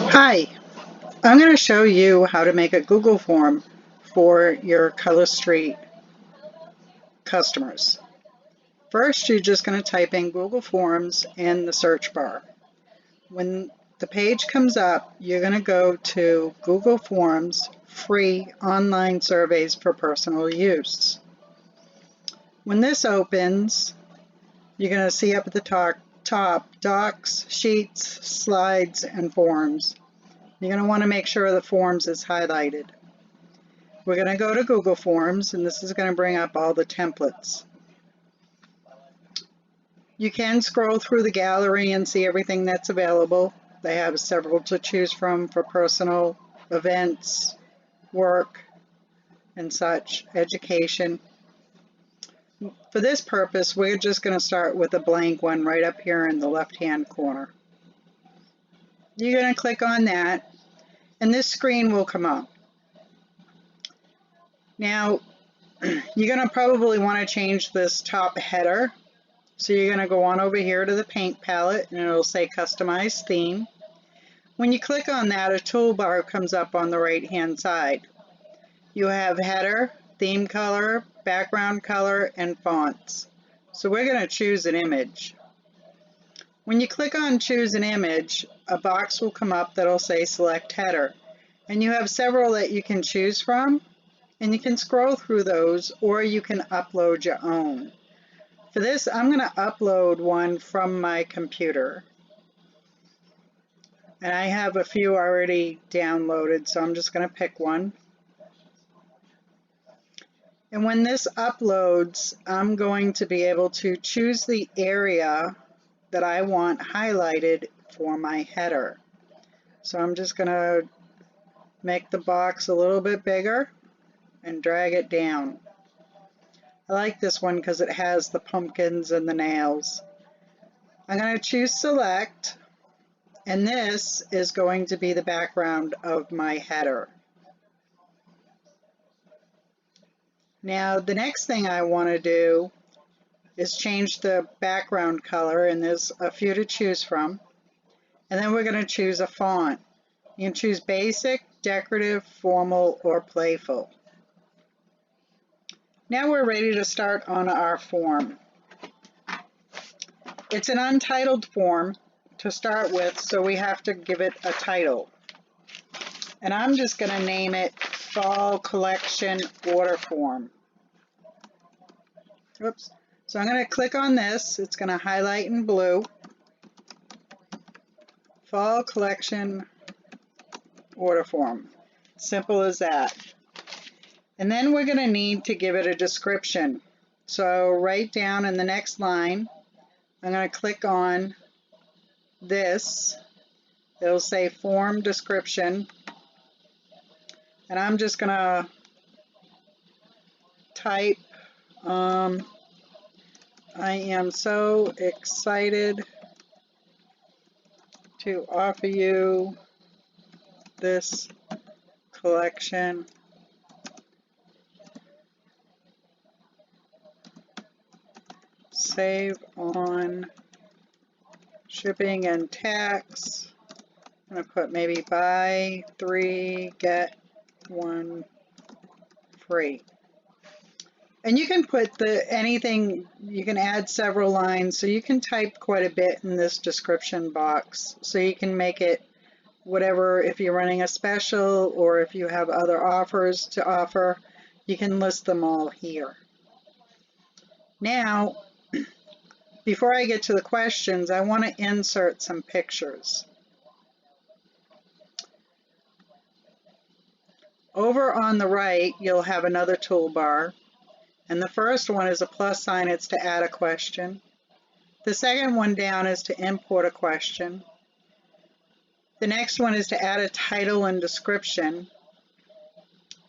Hi, I'm going to show you how to make a Google form for your Color Street customers. First, you're just going to type in Google Forms in the search bar. When the page comes up, you're going to go to Google Forms Free Online Surveys for Personal Use. When this opens, you're going to see up at the top Docs, Sheets, Slides, and Forms. You're going to want to make sure the Forms is highlighted. We're going to go to Google Forms, and this is going to bring up all the templates. You can scroll through the gallery and see everything that's available. They have several to choose from for personal, events, work, and such, education. For this purpose, we're just going to start with a blank one right up here in the left-hand corner. You're going to click on that, and this screen will come up. Now, you're going to probably want to change this top header. So you're going to go on over here to the paint palette, and it'll say Customize Theme. When you click on that, a toolbar comes up on the right-hand side. You have header, theme color, background color, and fonts. So we're going to choose an image. When you click on Choose an Image, a box will come up that'll say Select Header. And you have several that you can choose from, and you can scroll through those, or you can upload your own. For this, I'm going to upload one from my computer. And I have a few already downloaded, so I'm just going to pick one. And when this uploads, I'm going to be able to choose the area that I want highlighted for my header. So I'm just going to make the box a little bit bigger and drag it down. I like this one because it has the pumpkins and the nails. I'm going to choose Select, and this is going to be the background of my header. Now, the next thing I want to do is change the background color, and there's a few to choose from. And then we're going to choose a font. You can choose Basic, Decorative, Formal, or Playful. Now we're ready to start on our form. It's an untitled form to start with, so we have to give it a title. And I'm just going to name it Fall Collection Order Form. Oops. So I'm going to click on this. It's going to highlight in blue. Fall Collection Order Form. Simple as that. And then we're going to need to give it a description. So right down in the next line, I'm going to click on this. It'll say Form Description. And I'm just going to type, I am so excited to offer you this collection. Save on shipping and tax. I'm going to put maybe buy 3, get 1 free. And you can put anything, you can add several lines, so you can type quite a bit in this description box. So you can make it whatever, if you're running a special or if you have other offers to offer, you can list them all here. Now, before I get to the questions, I want to insert some pictures. Over on the right, you'll have another toolbar. And the first one is a plus sign. It's to add a question. The second one down is to import a question. The next one is to add a title and description.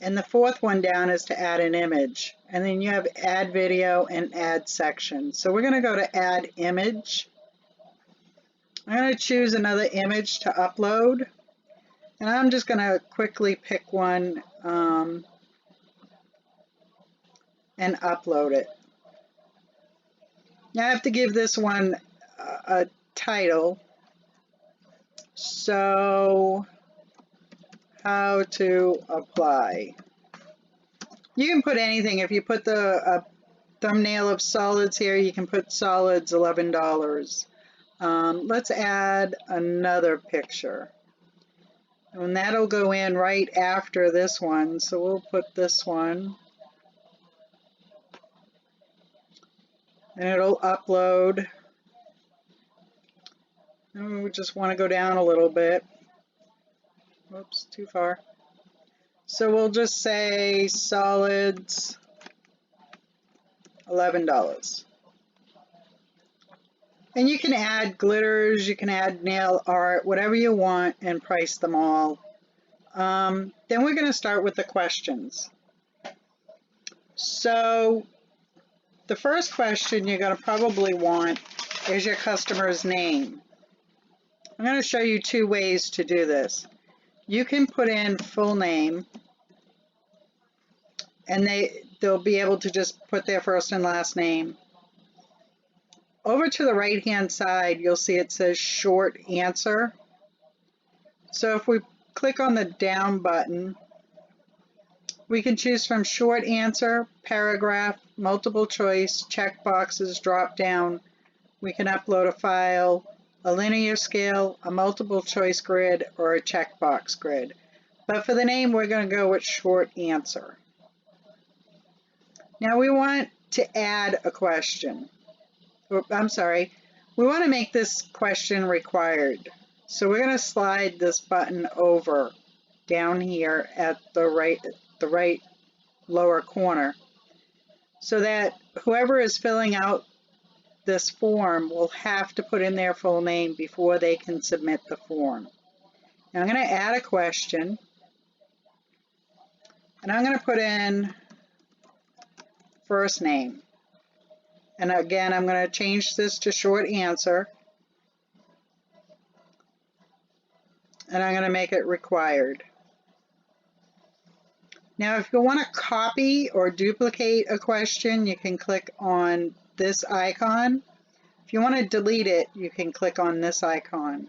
And the fourth one down is to add an image. And then you have add video and add section. So we're going to go to add image. I'm going to choose another image to upload. And I'm just going to quickly pick one and upload it. Now I have to give this one a title. So how to apply. You can put anything. If you put the thumbnail of solids here, you can put solids $11. Let's add another picture. And that'll go in right after this one. So we'll put this one. And it'll upload. And we just want to go down a little bit. Whoops, too far. So we'll just say solids, $11. And you can add glitters, you can add nail art, whatever you want, and price them all. Then we're going to start with the questions. So the first question you're going to probably want is your customer's name. I'm going to show you two ways to do this. You can put in full name, and they'll be able to just put their first and last name. Over to the right hand side, you'll see it says short answer. So if we click on the down button, we can choose from short answer, paragraph, multiple choice, check boxes, drop down. We can upload a file, a linear scale, a multiple choice grid, or a checkbox grid. But for the name, we're going to go with short answer. Now we want to add a question. I'm sorry, we want to make this question required. So we're going to slide this button over down here at the right lower corner, so that whoever is filling out this form will have to put in their full name before they can submit the form. Now I'm going to add a question, and I'm going to put in first name. And again, I'm going to change this to short answer, and I'm going to make it required. Now, if you want to copy or duplicate a question, you can click on this icon. If you want to delete it, you can click on this icon.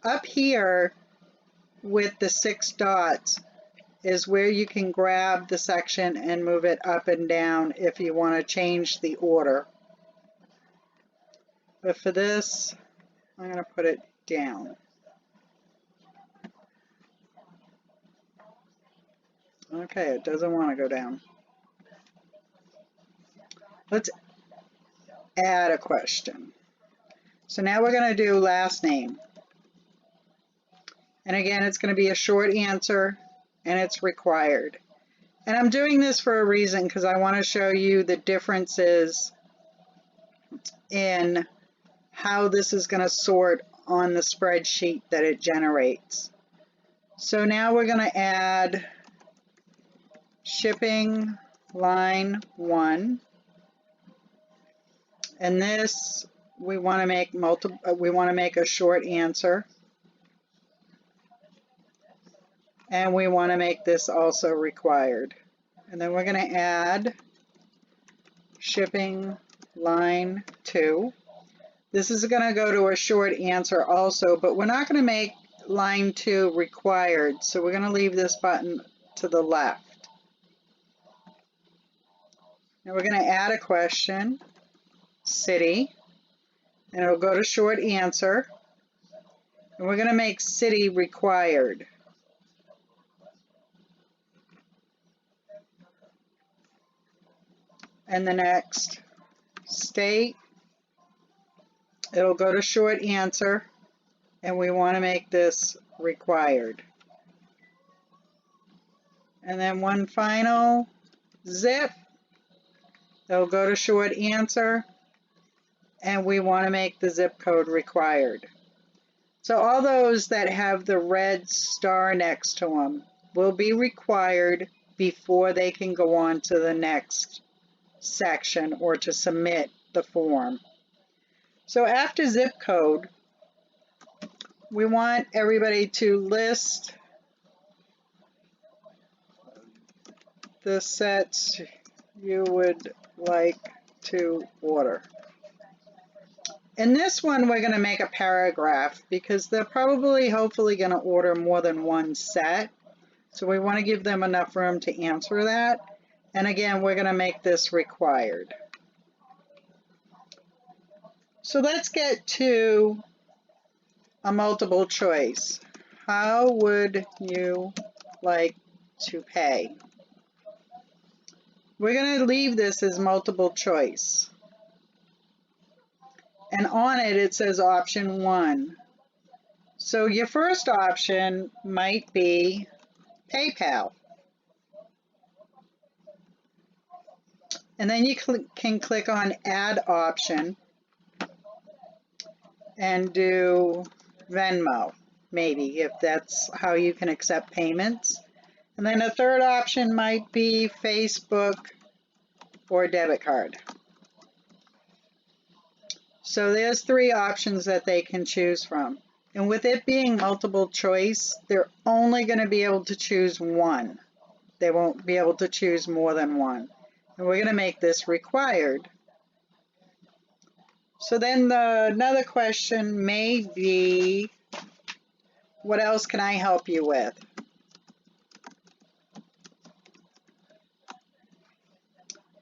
Up here with the 6 dots is where you can grab the section and move it up and down if you want to change the order. But for this, I'm going to put it down. Okay, it doesn't want to go down. Let's add a question. So now we're going to do last name. And again, it's going to be a short answer, and it's required. And I'm doing this for a reason, because I want to show you the differences in how this is going to sort on the spreadsheet that it generates. So now we're going to add shipping line 1, and this we want to make a short answer, and we want to make this also required. And then we're going to add shipping line 2. This is going to go to a short answer also, but we're not going to make line 2 required, so we're going to leave this button to the left. Now we're going to add a question, city, and it'll go to short answer, and we're going to make city required. And the next, state, it'll go to short answer, and we want to make this required. And then one final, zip, it'll go to short answer, and we want to make the zip code required. So all those that have the red star next to them will be required before they can go on to the next section or to submit the form. So after zip code, we want everybody to list the sets you would like to order. In this one, we're going to make a paragraph because they're probably, hopefully, going to order more than one set. So we want to give them enough room to answer that. And again, we're going to make this required. So let's get to a multiple choice. How would you like to pay? We're going to leave this as multiple choice. And on it, it says option 1. So your first option might be PayPal. And then you can click on Add Option and do Venmo, maybe, if that's how you can accept payments. And then a third option might be Facebook or debit card. So there's 3 options that they can choose from. And with it being multiple choice, they're only going to be able to choose one. They won't be able to choose more than one. And we're going to make this required. So then another question may be, what else can I help you with?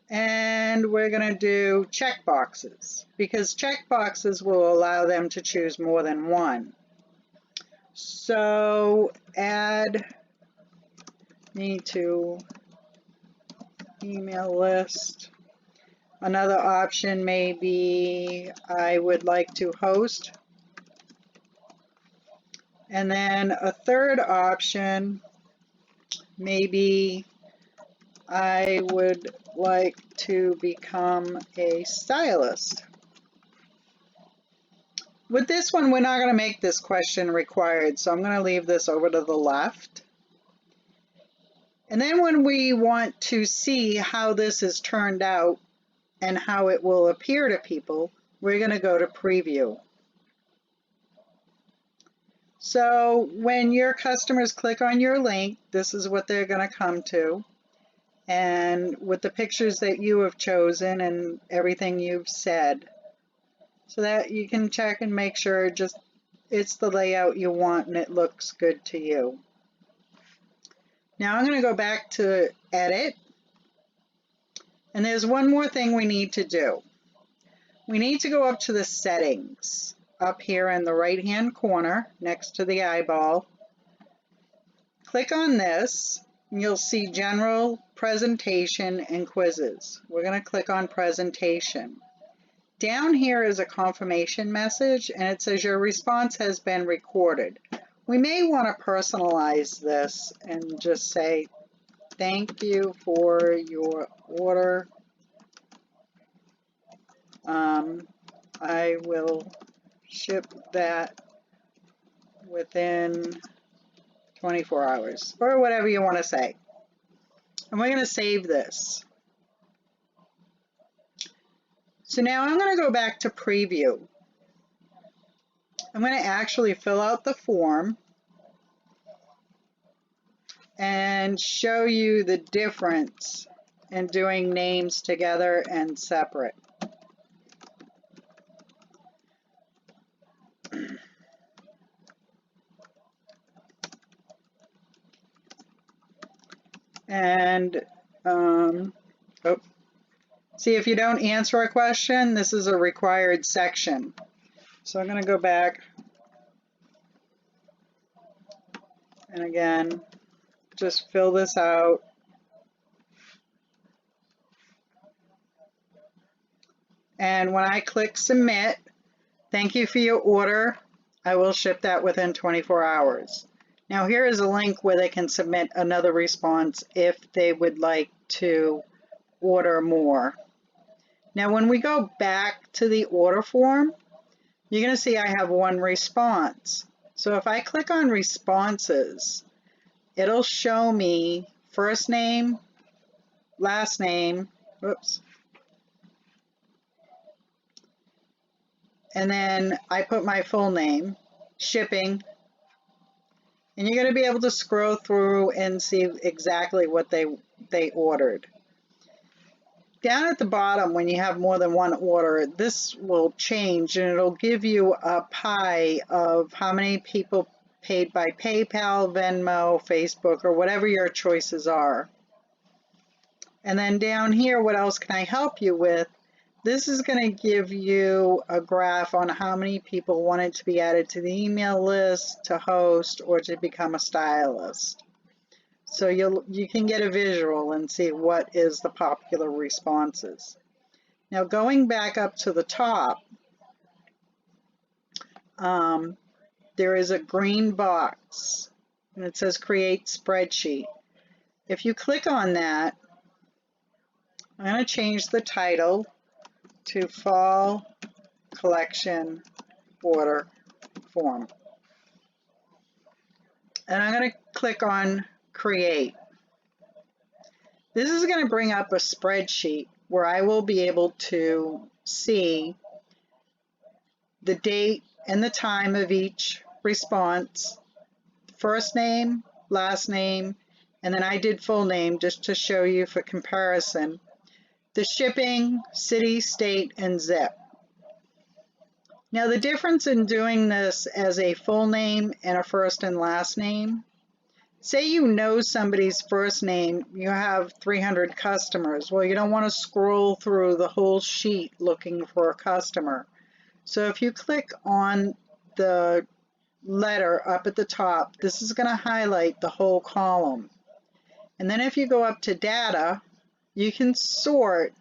And we're going to do checkboxes, because checkboxes will allow them to choose more than one. So add me to email list. Another option may be I would like to host. And then a third option, maybe I would like to become a stylist. With this one, we're not going to make this question required, so I'm going to leave this over to the left. And then when we want to see how this is turned out and how it will appear to people, we're going to go to Preview. So when your customers click on your link, this is what they're going to come to. And with the pictures that you have chosen and everything you've said, so that you can check and make sure just it's the layout you want and it looks good to you. Now I'm going to go back to Edit, and there's one more thing we need to do. We need to go up to the settings up here in the right hand corner next to the eyeball. Click on this and you'll see General, Presentation, and Quizzes. We're going to click on Presentation. Down here is a confirmation message, and it says your response has been recorded. We may want to personalize this and just say, thank you for your order. I will ship that within 24 hours, or whatever you want to say. And we're going to save this. So now I'm going to go back to Preview. I'm going to actually fill out the form and show you the difference in doing names together and separate. And see, if you don't answer a question, this is a required section. So I'm going to go back and again just fill this out. And when I click submit, thank you for your order. I will ship that within 24 hours. Now here is a link where they can submit another response if they would like to order more. Now when we go back to the order form, you're going to see I have one response. So if I click on responses, it'll show me first name, last name, whoops, and then I put my full name, shipping, and you're going to be able to scroll through and see exactly what they ordered. Down at the bottom, when you have more than one order, this will change and it'll give you a pie of how many people paid by PayPal, Venmo, Facebook, or whatever your choices are. And then down here, what else can I help you with? This is going to give you a graph on how many people wanted to be added to the email list, to host, or to become a stylist. So you can get a visual and see what is the popular responses. Now going back up to the top, there is a green box and it says create spreadsheet. If you click on that, I'm going to change the title to Fall Collection Order Form. And I'm going to click on Create. This is going to bring up a spreadsheet where I will be able to see the date and the time of each response, first name, last name, and then I did full name just to show you for comparison. The shipping, city, state, and zip. Now the difference in doing this as a full name and a first and last name, say you know somebody's first name, you have 300 customers. Well, you don't want to scroll through the whole sheet looking for a customer. So if you click on the letter up at the top, this is going to highlight the whole column. And then if you go up to data, you can sort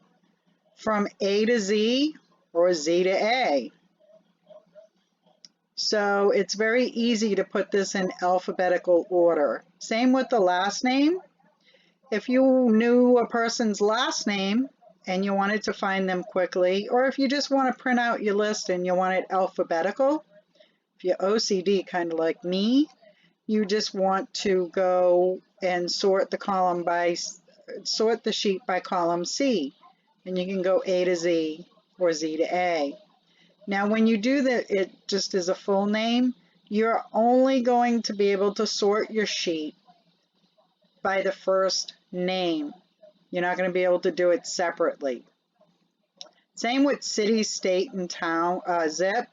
from A to Z or Z to A. So it's very easy to put this in alphabetical order. Same with the last name. If you knew a person's last name and you wanted to find them quickly, or if you just want to print out your list and you want it alphabetical, if you're OCD kind of like me, you just want to go and sort the sheet by column C, and you can go A to Z or Z to A. Now when you do that, it just as a full name, you're only going to be able to sort your sheet by the first name. You're not going to be able to do it separately. Same with city, state, and town, zip.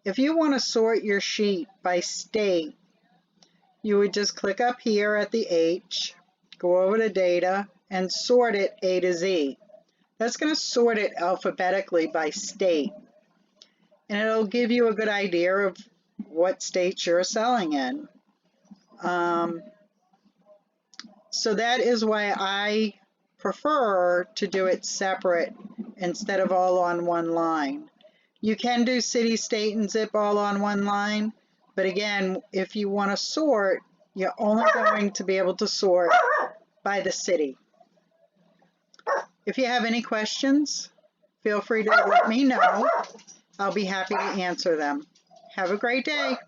If you want to sort your sheet by state, you would just click up here at the H, go over to data, and sort it A to Z. That's going to sort it alphabetically by state. And it'll give you a good idea of what state you're selling in. So that is why I prefer to do it separate instead of all on one line. You can do city, state, and zip all on one line, but again, if you want to sort, you're only going to be able to sort by the city. If you have any questions, feel free to let me know. I'll be happy to answer them. Have a great day.